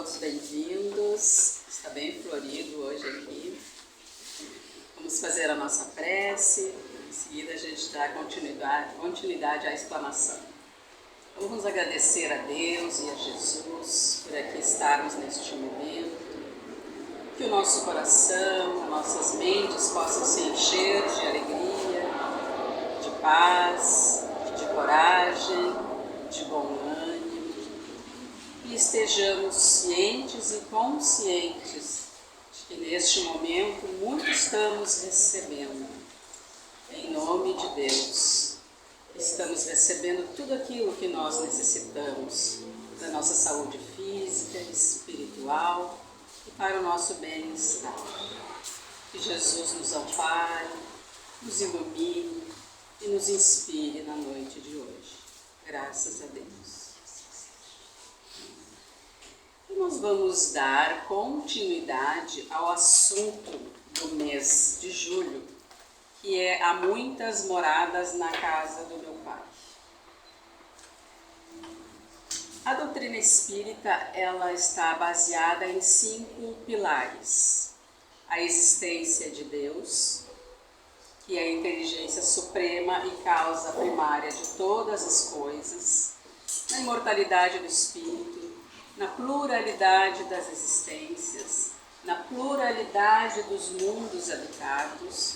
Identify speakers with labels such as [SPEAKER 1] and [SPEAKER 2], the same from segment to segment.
[SPEAKER 1] todos bem-vindos. Está bem florido hoje aqui. Vamos fazer a nossa prece. Em seguida a gente dá continuidade à explanação. Vamos agradecer a Deus e a Jesus por aqui estarmos neste momento. Que o nosso coração, as nossas mentes possam se encher de alegria, de paz, de coragem, de bom ânimo. E estejamos cientes e conscientes de que neste momento muito estamos recebendo. Em nome de Deus, estamos recebendo tudo aquilo que nós necessitamos da nossa saúde física, espiritual e para o nosso bem-estar. Que Jesus nos ampare, nos ilumine e nos inspire na noite de hoje. Graças a Deus. E nós vamos dar continuidade ao assunto do mês de julho, que é Há Muitas Moradas na Casa do Meu Pai. A doutrina espírita, ela está baseada em 5 pilares. A existência de Deus, que é a inteligência suprema e causa primária de todas as coisas, na imortalidade do espírito, na pluralidade das existências, na pluralidade dos mundos habitados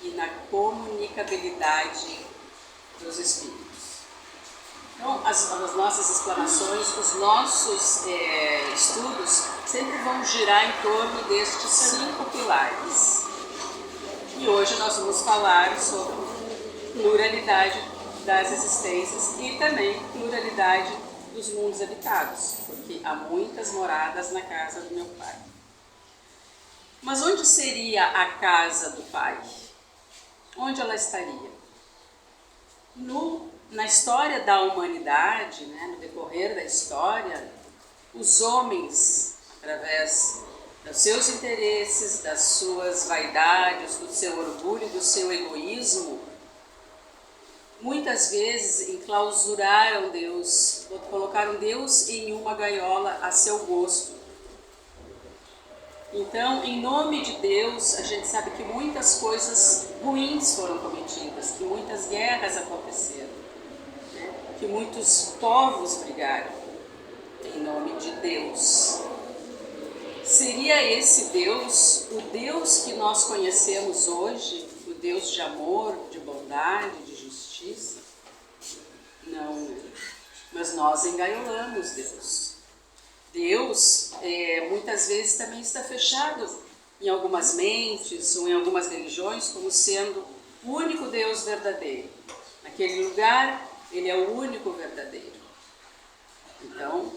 [SPEAKER 1] e na comunicabilidade dos espíritos. Então, as nossas explanações, os nossos estudos sempre vão girar em torno destes 5 pilares. E hoje nós vamos falar sobre pluralidade das existências e também pluralidade dos mundos habitados, porque há muitas moradas na casa do meu Pai. Mas onde seria a casa do Pai? Onde ela estaria? Na história da humanidade, no decorrer da história, os homens, através dos seus interesses, das suas vaidades, do seu orgulho, do seu egoísmo, muitas vezes enclausuraram Deus, colocaram Deus em uma gaiola a seu gosto. Então, em nome de Deus, a gente sabe que muitas coisas ruins foram cometidas, que muitas guerras aconteceram, que muitos povos brigaram em nome de Deus. Seria esse Deus o Deus que nós conhecemos hoje, o Deus de amor, de bondade, de justiça? Não, mas nós engaiolamos Deus. Deus, muitas vezes, também está fechado em algumas mentes ou em algumas religiões como sendo o único Deus verdadeiro. Naquele lugar, Ele é o único verdadeiro. Então,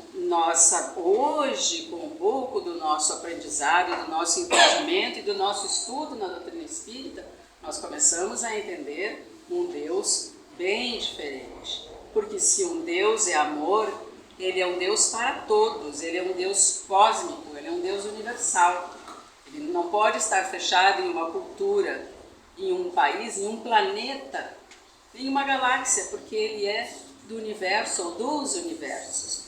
[SPEAKER 1] hoje, com um pouco do nosso aprendizado, do nosso entendimento e do nosso estudo na doutrina espírita, nós começamos a entender um Deus bem diferente. Porque se um Deus é amor, Ele é um Deus para todos, Ele é um Deus cósmico, Ele é um Deus universal. Ele não pode estar fechado em uma cultura, em um país, em um planeta, em uma galáxia, porque Ele é do universo ou dos universos.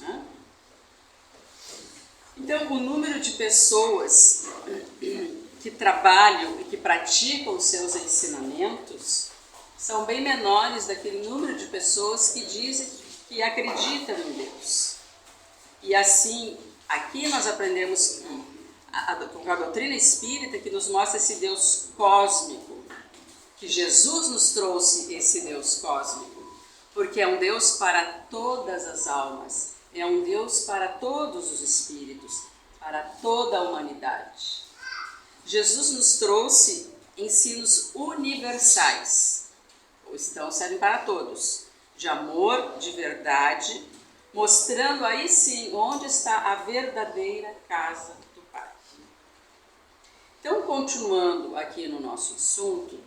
[SPEAKER 1] Então, o número de pessoas que trabalham e que praticam os seus ensinamentos são bem menores daquele número de pessoas que dizem que acreditam em Deus. E assim, aqui nós aprendemos que a doutrina espírita que nos mostra esse Deus cósmico, que Jesus nos trouxe esse Deus cósmico, porque é um Deus para todas as almas, é um Deus para todos os espíritos, para toda a humanidade. Jesus nos trouxe ensinos universais, servem para todos, de amor, de verdade, mostrando aí sim onde está a verdadeira casa do Pai. Então, continuando aqui no nosso assunto,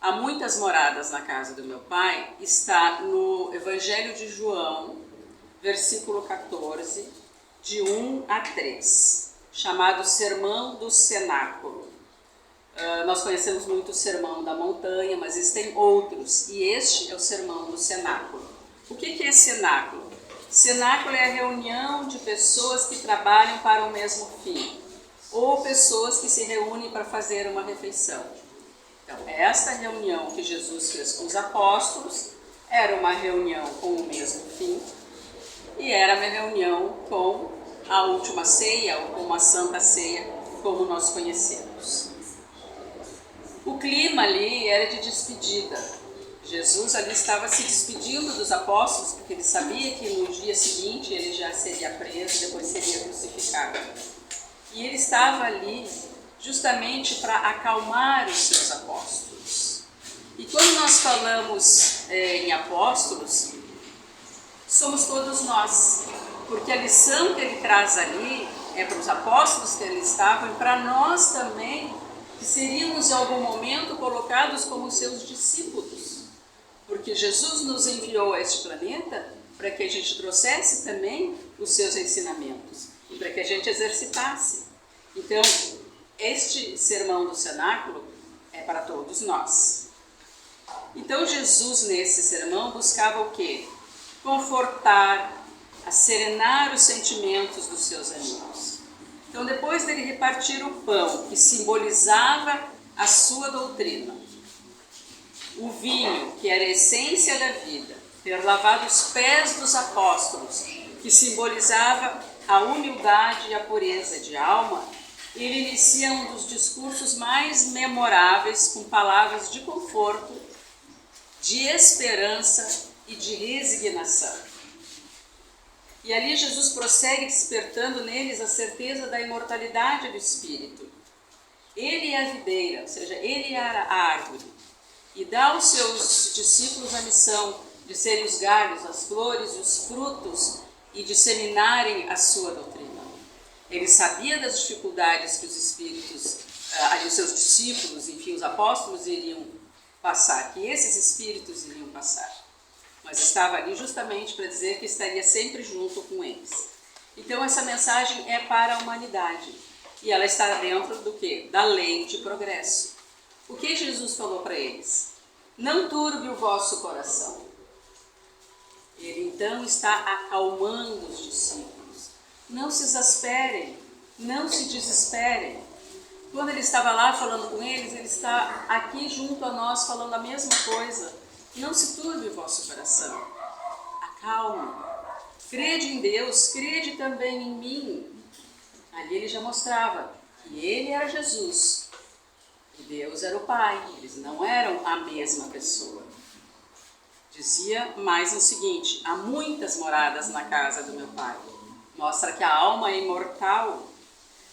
[SPEAKER 1] Há Muitas Moradas na Casa do Meu Pai está no Evangelho de João, versículo 14, de 1 a 3, chamado Sermão do Cenáculo. Nós conhecemos muito o Sermão da Montanha, mas existem outros, e este é o Sermão do Cenáculo. O que é cenáculo? Cenáculo é a reunião de pessoas que trabalham para o mesmo fim, ou pessoas que se reúnem para fazer uma refeição. Então, esta reunião que Jesus fez com os apóstolos era uma reunião com o mesmo fim e era uma reunião com a última ceia ou com a Santa Ceia, como nós conhecemos. O clima ali era de despedida. Jesus ali estava se despedindo dos apóstolos, porque ele sabia que no dia seguinte ele já seria preso e depois seria crucificado. E ele estava ali justamente para acalmar os seus apóstolos. E quando nós falamos em apóstolos, somos todos nós, porque a lição que ele traz ali é para os apóstolos que ali estavam e para nós também, que seríamos em algum momento colocados como seus discípulos, porque Jesus nos enviou a este planeta para que a gente trouxesse também os seus ensinamentos e para que a gente exercitasse. Então, este sermão do cenáculo é para todos nós. Então, Jesus nesse sermão buscava o quê? Confortar, serenar os sentimentos dos seus amigos. Então, depois dele repartir o pão, que simbolizava a sua doutrina, o vinho, que era a essência da vida, ter lavado os pés dos apóstolos, que simbolizava a humildade e a pureza de alma, ele inicia um dos discursos mais memoráveis com palavras de conforto, de esperança e de resignação. E ali Jesus prossegue despertando neles a certeza da imortalidade do Espírito. Ele é a videira, ou seja, ele é a árvore, e dá aos seus discípulos a missão de serem os galhos, as flores e os frutos e disseminarem a sua doutrina. Ele sabia das dificuldades que os espíritos, os seus discípulos, enfim, os apóstolos iriam passar, que esses espíritos iriam passar. Mas estava ali justamente para dizer que estaria sempre junto com eles. Então essa mensagem é para a humanidade. E ela está dentro do quê? Da lei de progresso. O que Jesus falou para eles? Não turbe o vosso coração. Ele então está acalmando os discípulos. Não se exasperem, não se desesperem. Quando ele estava lá falando com eles, ele está aqui junto a nós falando a mesma coisa. Não se turbe o vosso coração. Acalme. Crede em Deus, crede também em mim. Ali ele já mostrava que ele era Jesus e Deus era o Pai. Eles não eram a mesma pessoa. Dizia mais o seguinte: há muitas moradas na casa do meu Pai. Mostra que a alma é imortal.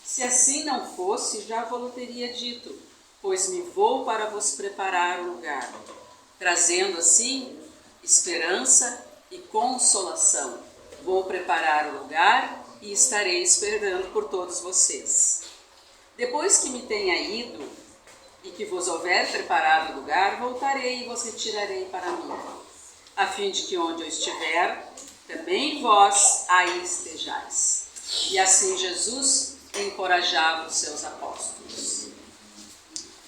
[SPEAKER 1] Se assim não fosse, já vos teria dito, pois me vou para vos preparar o lugar, trazendo assim esperança e consolação. Vou preparar o lugar e estarei esperando por todos vocês. Depois que me tenha ido e que vos houver preparado o lugar, voltarei e vos retirarei para mim, a fim de que onde eu estiver, também vós aí estejais. E assim Jesus encorajava os seus apóstolos.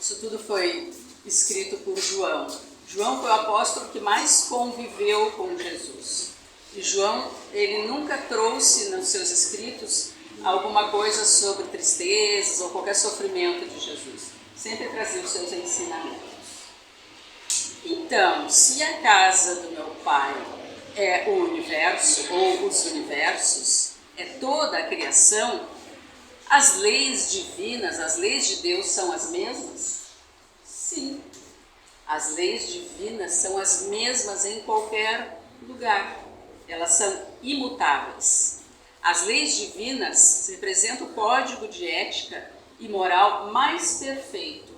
[SPEAKER 1] Isso tudo foi escrito por João. João foi o apóstolo que mais conviveu com Jesus. E João, ele nunca trouxe nos seus escritos alguma coisa sobre tristezas ou qualquer sofrimento de Jesus. Sempre trazia os seus ensinamentos. Então, se a casa do meu Pai é o universo ou os universos, é toda a criação, as leis divinas, as leis de Deus são as mesmas? Sim. As leis divinas são as mesmas em qualquer lugar. Elas são imutáveis. As leis divinas representam o código de ética e moral mais perfeito.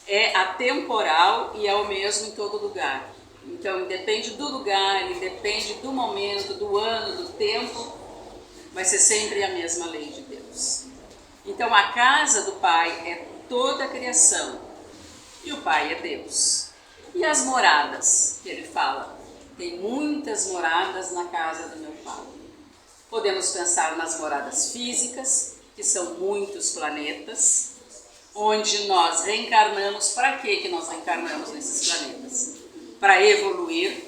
[SPEAKER 1] É atemporal e é o mesmo em todo lugar. Então, independe do lugar, independe do momento, do ano, do tempo, vai ser sempre a mesma lei de Deus. Então, a casa do Pai é toda a criação e o Pai é Deus. E as moradas que ele fala? Tem muitas moradas na casa do meu Pai. Podemos pensar nas moradas físicas, que são muitos planetas, onde nós reencarnamos. Para que nós reencarnamos nesses planetas? Para evoluir,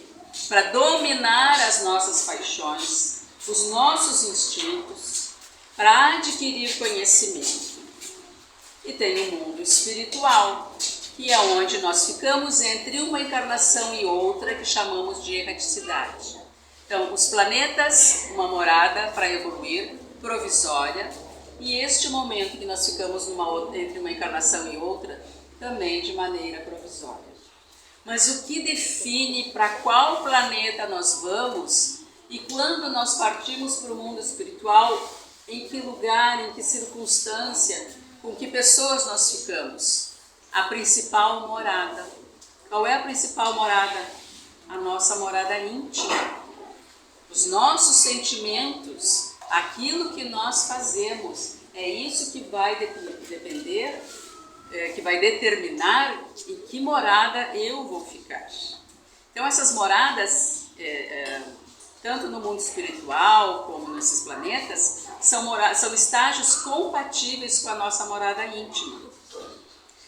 [SPEAKER 1] para dominar as nossas paixões, os nossos instintos, para adquirir conhecimento. E tem o mundo espiritual, que é onde nós ficamos entre uma encarnação e outra, que chamamos de erraticidade. Então, os planetas, uma morada para evoluir, provisória, e este momento que nós ficamos entre uma encarnação e outra, também de maneira provisória. Mas o que define para qual planeta nós vamos e quando nós partimos para o mundo espiritual, em que lugar, em que circunstância, com que pessoas nós ficamos? A principal morada. Qual é a principal morada? A nossa morada íntima. Os nossos sentimentos, aquilo que nós fazemos, é isso que vai depender, que vai determinar em que morada eu vou ficar. Então essas moradas, tanto no mundo espiritual como nesses planetas, são estágios compatíveis com a nossa morada íntima.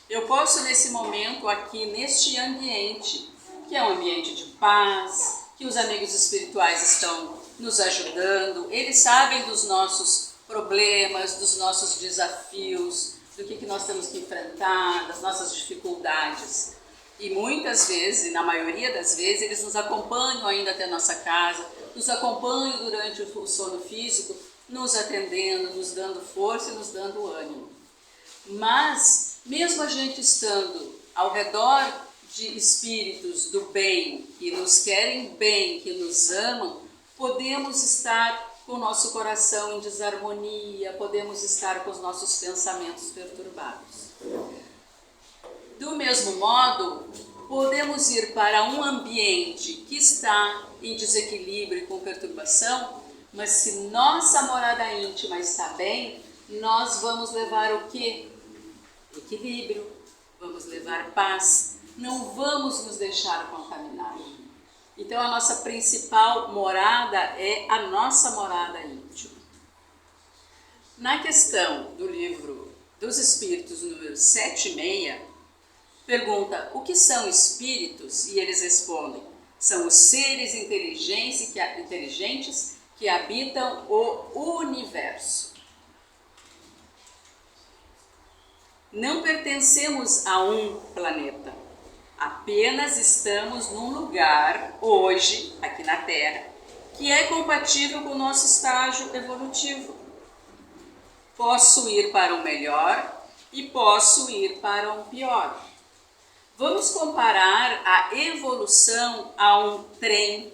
[SPEAKER 1] Eu posso nesse momento aqui, neste ambiente, que é um ambiente de paz, que os amigos espirituais estão nos ajudando, eles sabem dos nossos problemas, dos nossos desafios, do que nós temos que enfrentar, das nossas dificuldades. E muitas vezes, e na maioria das vezes, eles nos acompanham ainda até a nossa casa, nos acompanham durante o sono físico, nos atendendo, nos dando força e nos dando ânimo. Mas, mesmo a gente estando ao redor de espíritos do bem, que nos querem bem, que nos amam, podemos estar com o nosso coração em desarmonia, podemos estar com os nossos pensamentos perturbados. Do mesmo modo, podemos ir para um ambiente que está em desequilíbrio e com perturbação, mas se nossa morada íntima está bem, nós vamos levar o quê? Equilíbrio, vamos levar paz, não vamos nos deixar contaminar. Então a nossa principal morada é a nossa morada íntima. Na questão do livro dos Espíritos, número 76, pergunta o que são espíritos? E eles respondem, são os seres inteligentes que habitam o universo. Não pertencemos a um planeta, apenas estamos num lugar, hoje, aqui na Terra, que é compatível com o nosso estágio evolutivo. Posso ir para um melhor e posso ir para um pior. Vamos comparar a evolução a um trem.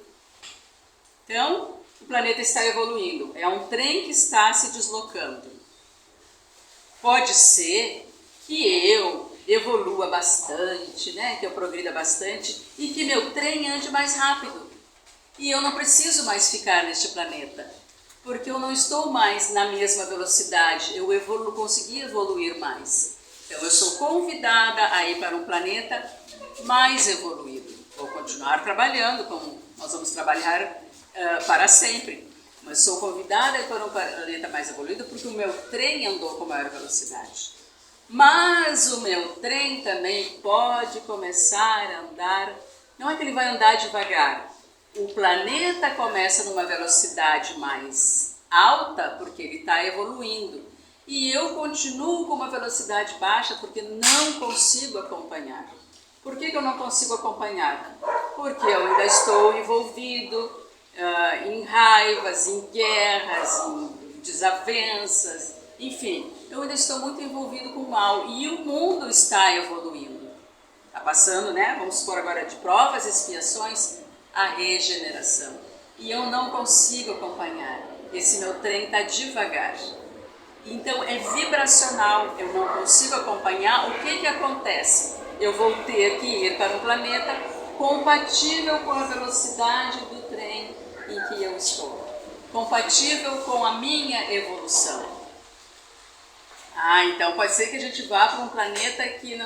[SPEAKER 1] Então, o planeta está evoluindo, é um trem que está se deslocando. Pode ser que eu evolua bastante, né? Que eu progrida bastante e que meu trem ande mais rápido. E eu não preciso mais ficar neste planeta, porque eu não estou mais na mesma velocidade, eu consegui evoluir mais. Então eu sou convidada a ir para um planeta mais evoluído. Vou continuar trabalhando, como nós vamos trabalhar para sempre, mas sou convidada a ir para um planeta mais evoluído porque o meu trem andou com maior velocidade. Mas o meu trem também pode começar a andar, não é que ele vai andar devagar, o planeta começa numa velocidade mais alta porque ele está evoluindo e eu continuo com uma velocidade baixa porque não consigo acompanhar. Por que eu não consigo acompanhar? Porque eu ainda estou envolvido em raivas, em guerras, em desavenças, enfim, eu ainda estou muito envolvido com o mal e o mundo está evoluindo. Está passando, né? Vamos supor agora de provas, expiações, a regeneração. E eu não consigo acompanhar. Esse meu trem está devagar. Então é vibracional, eu não consigo acompanhar. O que acontece? Eu vou ter que ir para um planeta compatível com a velocidade do trem em que eu estou. Compatível com a minha evolução. Então pode ser que a gente vá para um planeta que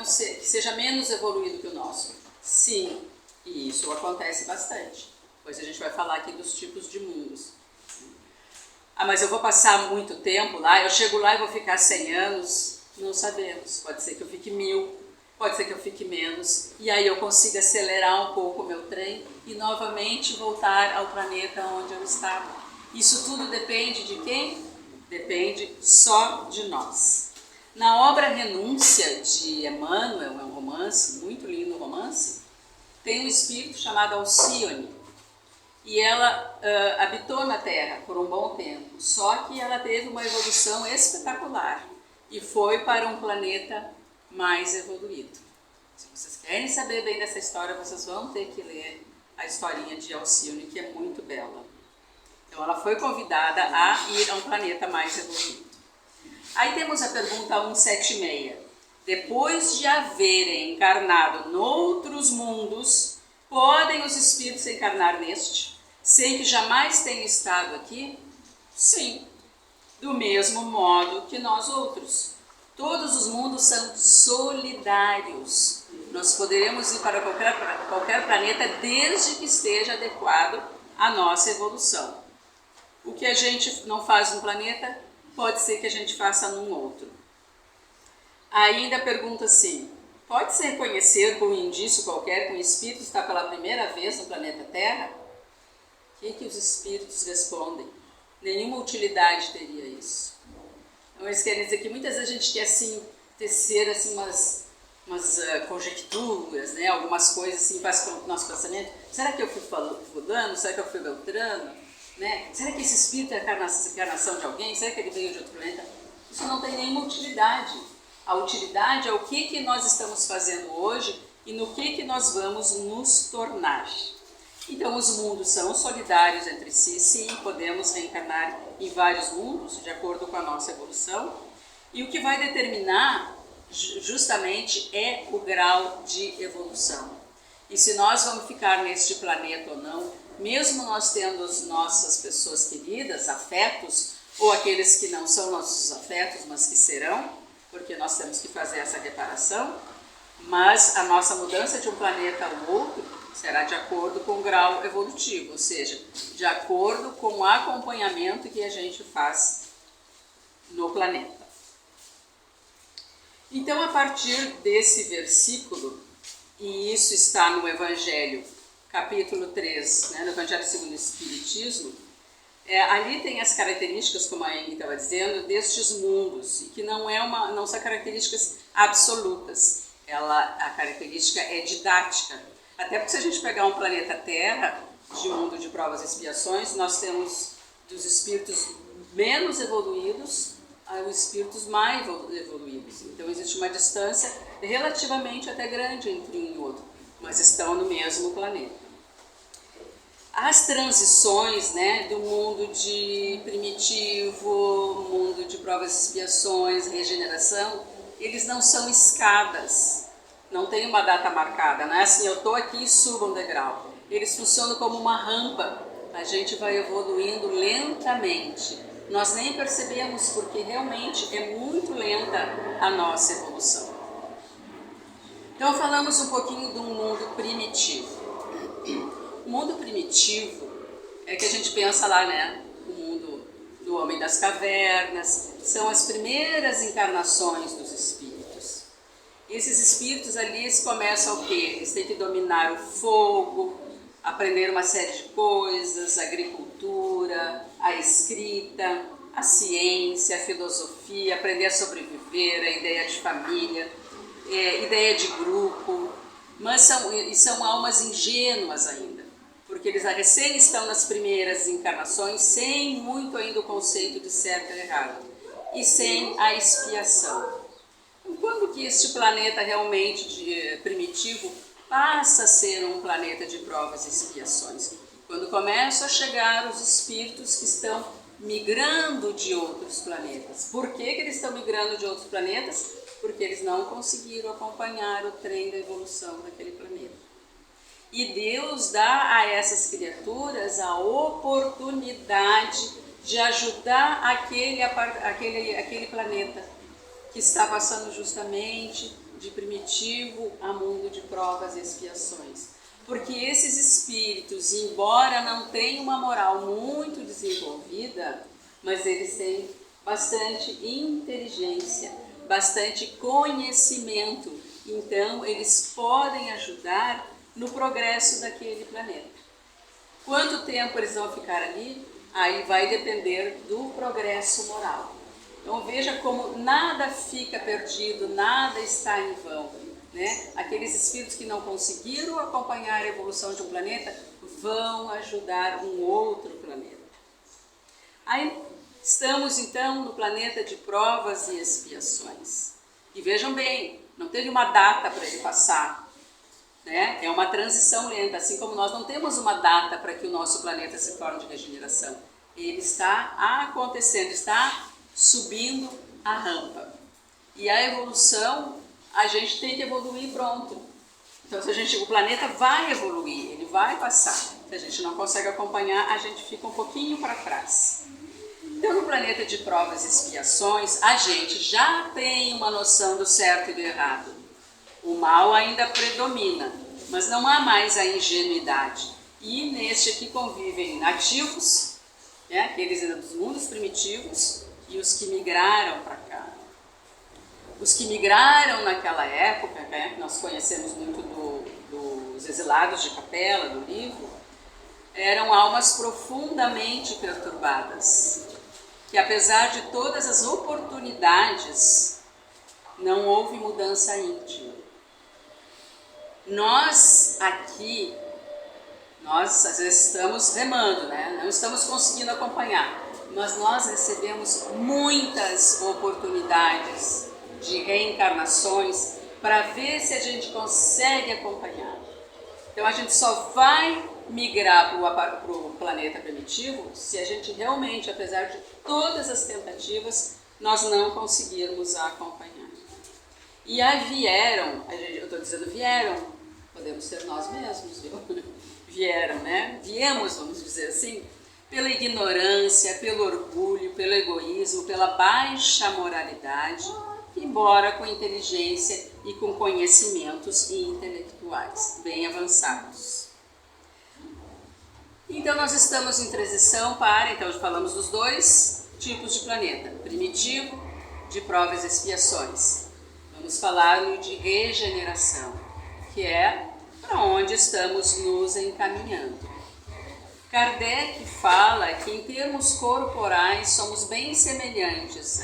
[SPEAKER 1] seja menos evoluído que o nosso. Sim, e isso acontece bastante. Pois a gente vai falar aqui dos tipos de mundos. Mas eu vou passar muito tempo lá, eu chego lá e vou ficar 100 anos? Não sabemos, pode ser que eu fique 1000. pode ser que eu fique menos, e aí eu consiga acelerar um pouco o meu trem e novamente voltar ao planeta onde eu estava. Isso tudo depende de quem? Depende só de nós. Na obra Renúncia, de Emmanuel, é um romance, muito lindo romance, tem um espírito chamado Alcione, e ela habitou na Terra por um bom tempo, só que ela teve uma evolução espetacular e foi para um planeta mais evoluído. Se vocês querem saber bem dessa história, vocês vão ter que ler a historinha de Alcione, que é muito bela. Então ela foi convidada a ir a um planeta mais evoluído. Aí temos a pergunta 176. Depois de haverem encarnado noutros mundos, podem os espíritos encarnar neste, sem que jamais tenham estado aqui? Sim, do mesmo modo que nós outros. Todos os mundos são solidários. Nós poderemos ir para qualquer planeta desde que esteja adequado à nossa evolução. O que a gente não faz num planeta, pode ser que a gente faça num outro. Ainda pergunta assim, pode-se reconhecer por um indício qualquer que um espírito está pela primeira vez no planeta Terra? O que os espíritos respondem? Nenhuma utilidade teria isso. Então eles querem dizer que muitas vezes a gente quer assim, tecer assim, umas conjecturas, né? Algumas coisas assim, faz com o nosso pensamento. Será que eu fui fulano? Será que eu fui Beltrano? Né? Será que esse espírito é a encarnação de alguém? Será que ele veio de outro planeta? Isso não tem nenhuma utilidade. A utilidade é o que nós estamos fazendo hoje e no que nós vamos nos tornar. Então, os mundos são solidários entre si, sim, podemos reencarnar em vários mundos, de acordo com a nossa evolução, e o que vai determinar, justamente, é o grau de evolução. E se nós vamos ficar neste planeta ou não, mesmo nós tendo as nossas pessoas queridas, afetos, ou aqueles que não são nossos afetos, mas que serão, porque nós temos que fazer essa reparação, mas a nossa mudança de um planeta ao outro será de acordo com o grau evolutivo, ou seja, de acordo com o acompanhamento que a gente faz no planeta. Então, a partir desse versículo, e isso está no Evangelho, capítulo 3, né, no Evangelho segundo o Espiritismo, ali tem as características, como a Eng estava dizendo, destes mundos, e que não são características absolutas. A característica é didática. Até porque se a gente pegar um planeta Terra, de um mundo de provas e expiações, nós temos dos espíritos menos evoluídos aos espíritos mais evoluídos. Então existe uma distância relativamente até grande entre um e outro, mas estão no mesmo planeta. As transições, né, do mundo de primitivo, mundo de provas e expiações, regeneração, eles não são escadas. Não tem uma data marcada, não é assim, eu estou aqui e subo um degrau. Eles funcionam como uma rampa, a gente vai evoluindo lentamente. Nós nem percebemos porque realmente é muito lenta a nossa evolução. Então falamos um pouquinho do mundo primitivo. O mundo primitivo é que a gente pensa lá, né, o mundo do homem das cavernas, são as primeiras encarnações dos espíritos. Esses espíritos ali, eles começam o quê? Eles têm que dominar o fogo, aprender uma série de coisas, a agricultura, a escrita, a ciência, a filosofia, aprender a sobreviver, a ideia de família, ideia de grupo, mas são almas ingênuas ainda, porque eles recém estão nas primeiras encarnações, sem muito ainda o conceito de certo e errado, e sem a expiação. Quando que este planeta realmente primitivo passa a ser um planeta de provas e expiações? Quando começam a chegar os espíritos que estão migrando de outros planetas. Por que eles estão migrando de outros planetas? Porque eles não conseguiram acompanhar o trem da evolução daquele planeta. E Deus dá a essas criaturas a oportunidade de ajudar aquele planeta que está passando justamente de primitivo a mundo de provas e expiações. Porque esses espíritos, embora não tenham uma moral muito desenvolvida, mas eles têm bastante inteligência, bastante conhecimento então eles podem ajudar no progresso daquele planeta. Quanto tempo eles vão ficar ali? Aí vai depender do progresso moral. Então veja como nada fica perdido, nada está em vão, né? Aqueles espíritos que não conseguiram acompanhar a evolução de um planeta vão ajudar um outro planeta. Aí estamos então no planeta de provas e expiações. E vejam bem, não teve uma data para ele passar, né? É uma transição lenta, assim como nós não temos uma data para que o nosso planeta se torne de regeneração. Ele está acontecendo, está subindo a rampa. E a evolução, a gente tem que evoluir pronto. Então, o planeta vai evoluir, ele vai passar. Se a gente não consegue acompanhar, a gente fica um pouquinho para trás. Então, no planeta de provas e expiações, a gente já tem uma noção do certo e do errado. O mal ainda predomina, mas não há mais a ingenuidade. E neste aqui convivem nativos, né, aqueles dos mundos primitivos, e os que migraram para cá. Os que migraram naquela época, né, nós conhecemos muito dos exilados de Capela, do livro, eram almas profundamente perturbadas, que apesar de todas as oportunidades, não houve mudança íntima. Nós aqui, nós às vezes estamos remando, né? Não estamos conseguindo acompanhar, mas nós recebemos muitas oportunidades de reencarnações para ver se a gente consegue acompanhar. Então a gente só vai migrar para o planeta primitivo se a gente realmente, apesar de todas as tentativas, nós não conseguirmos acompanhar. E aí vieram, eu estou dizendo vieram, podemos ser nós mesmos, viu? Vieram, né? Viemos, vamos dizer assim, pela ignorância, pelo orgulho, pelo egoísmo, pela baixa moralidade, embora com inteligência e com conhecimentos intelectuais bem avançados. Então nós estamos em transição para, então falamos dos dois tipos de planeta, primitivo, de provas e expiações. Vamos falar no de regeneração, que é para onde estamos nos encaminhando. Kardec fala que em termos corporais somos bem semelhantes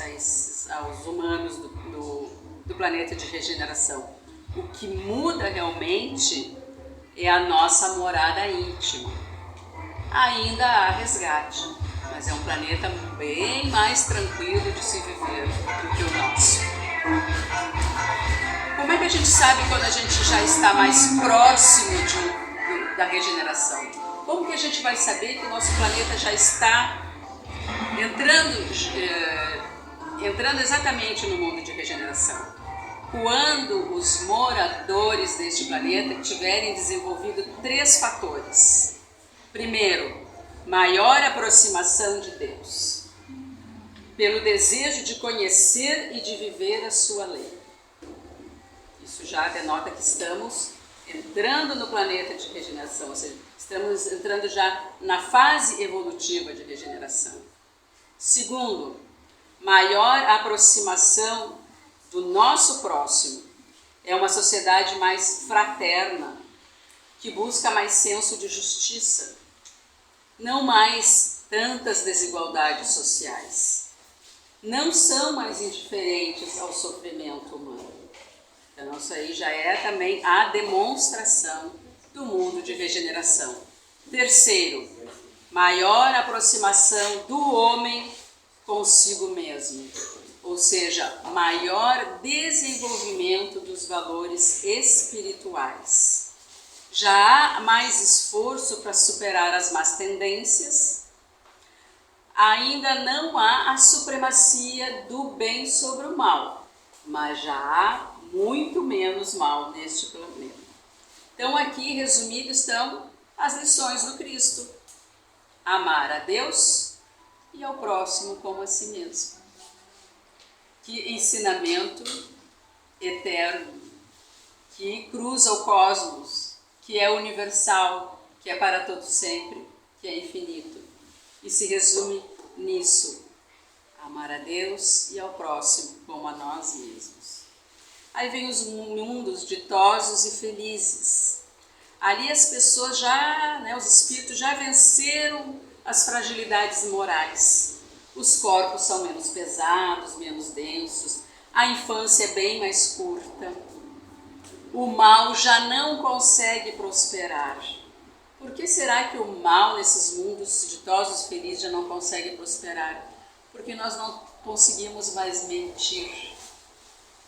[SPEAKER 1] aos humanos do planeta de regeneração. O que muda realmente é a nossa morada íntima. Ainda há resgate, mas é um planeta bem mais tranquilo de se viver do que o nosso. Como é que a gente sabe quando a gente já está mais próximo da regeneração? Como que a gente vai saber que o nosso planeta já está entrando exatamente no mundo de regeneração? Quando os moradores deste planeta tiverem desenvolvido 3 fatores. Primeiro, maior aproximação de Deus, pelo desejo de conhecer e de viver a sua lei. Isso já denota que estamos entrando no planeta de regeneração, ou seja, estamos entrando já na fase evolutiva de regeneração. Segundo, maior aproximação do nosso próximo. É uma sociedade mais fraterna, que busca mais senso de justiça, não mais tantas desigualdades sociais. Não são mais indiferentes ao sofrimento humano. Então isso aí já é também a demonstração do mundo de regeneração. Terceiro, maior aproximação do homem consigo mesmo, ou seja, maior desenvolvimento dos valores espirituais. Já há mais esforço para superar as más tendências, ainda não há a supremacia do bem sobre o mal, mas já há muito menos mal neste planeta. Então aqui resumido estão as lições do Cristo: amar a Deus e ao próximo como a si mesmo. Que ensinamento eterno, que cruza o cosmos, que é universal, que é para todo sempre, que é infinito. E se resume nisso: amar a Deus e ao próximo como a nós mesmos. Aí vem os mundos ditosos e felizes. Ali as pessoas já, né, os espíritos já venceram as fragilidades morais. Os corpos são menos pesados, menos densos. A infância é bem mais curta. O mal já não consegue prosperar. Por que será que o mal nesses mundos ditosos e felizes já não consegue prosperar? Porque nós não conseguimos mais mentir.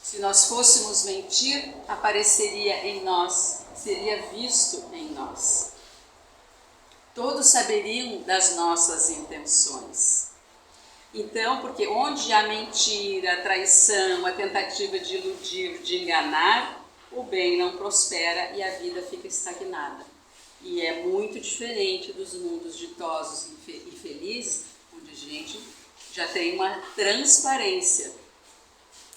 [SPEAKER 1] Se nós fôssemos mentir, apareceria em nós, seria visto em nós. Todos saberiam das nossas intenções. Então, porque onde há mentira, a traição, a tentativa de iludir, de enganar, o bem não prospera e a vida fica estagnada. E é muito diferente dos mundos ditosos e felizes, onde a gente já tem uma transparência.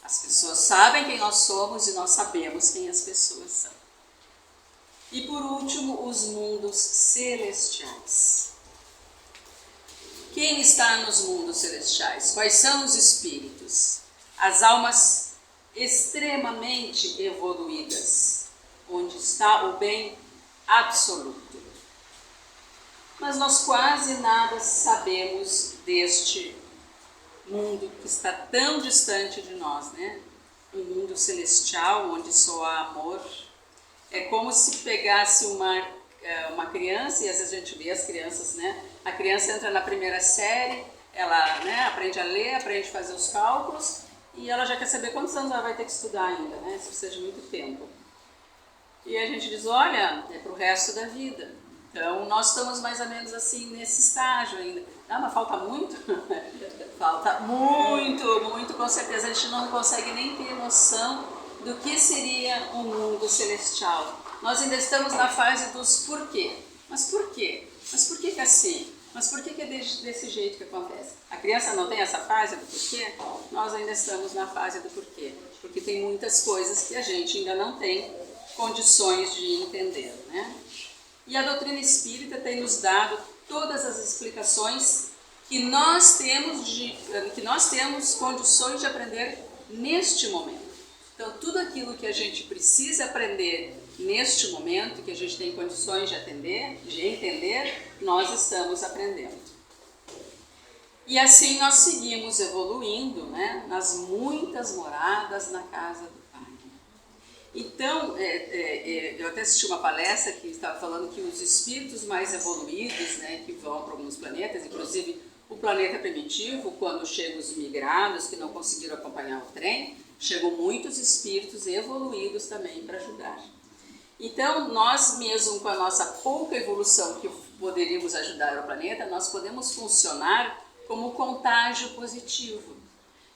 [SPEAKER 1] As pessoas sabem quem nós somos e nós sabemos quem as pessoas são. E por último, os mundos celestiais. Quem está nos mundos celestiais? Quais são os espíritos? As almas extremamente evoluídas, onde está o bem absoluto. Mas nós quase nada sabemos deste mundo que está tão distante de nós, né? Um mundo celestial, onde só há amor. É como se pegasse uma criança, e às vezes a gente vê as crianças, né? A criança entra na primeira série, ela, né, aprende a ler, aprende a fazer os cálculos, e ela já quer saber quantos anos ela vai ter que estudar ainda, né? Isso precisa de muito tempo. E a gente diz, olha, é para o resto da vida. Então, nós estamos mais ou menos assim nesse estágio ainda. Ah, mas falta muito? Falta muito, muito, com certeza. A gente não consegue nem ter noção do que seria um mundo celestial. Nós ainda estamos na fase dos porquê. Mas por quê? Mas por que é assim? Mas por que é desse jeito que acontece? A criança não tem essa fase do porquê? Nós ainda estamos na fase do porquê. Porque tem muitas coisas que a gente ainda não tem condições de entender, né? E a doutrina espírita tem nos dado todas as explicações que nós temos condições de aprender neste momento. Então, tudo aquilo que a gente precisa aprender neste momento, que a gente tem condições de entender, nós estamos aprendendo. E assim nós seguimos evoluindo, né, nas muitas moradas na casa do Pai. Então, eu até assisti uma palestra que estava falando que os espíritos mais evoluídos, né, que vão para alguns planetas, inclusive o planeta primitivo, quando chegam os migrados que não conseguiram acompanhar o trem, chegam muitos espíritos evoluídos também para ajudar. Então, nós mesmo com a nossa pouca evolução que poderíamos ajudar o planeta, nós podemos funcionar como contágio positivo.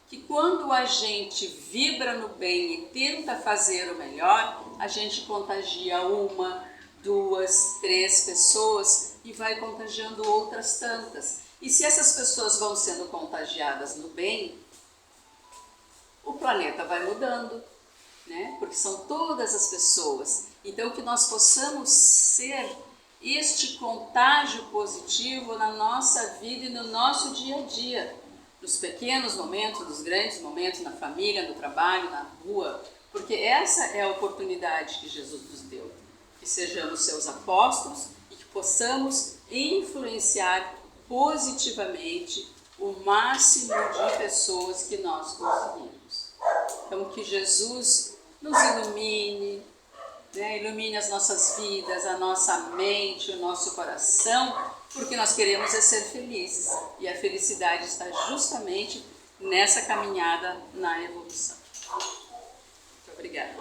[SPEAKER 1] Que quando a gente vibra no bem e tenta fazer o melhor, a gente contagia 1, 2, 3 pessoas e vai contagiando outras tantas. E se essas pessoas vão sendo contagiadas no bem, o planeta vai mudando, né? Porque são todas as pessoas. Então, que nós possamos ser este contágio positivo na nossa vida e no nosso dia a dia. Nos pequenos momentos, nos grandes momentos, na família, no trabalho, na rua. Porque essa é a oportunidade que Jesus nos deu. Que sejamos seus apóstolos e que possamos influenciar positivamente o máximo de pessoas que nós conseguimos. Então, que Jesus nos ilumine, né? Ilumine as nossas vidas, a nossa mente, o nosso coração, porque nós queremos é ser felizes. E a felicidade está justamente nessa caminhada na evolução. Muito obrigada.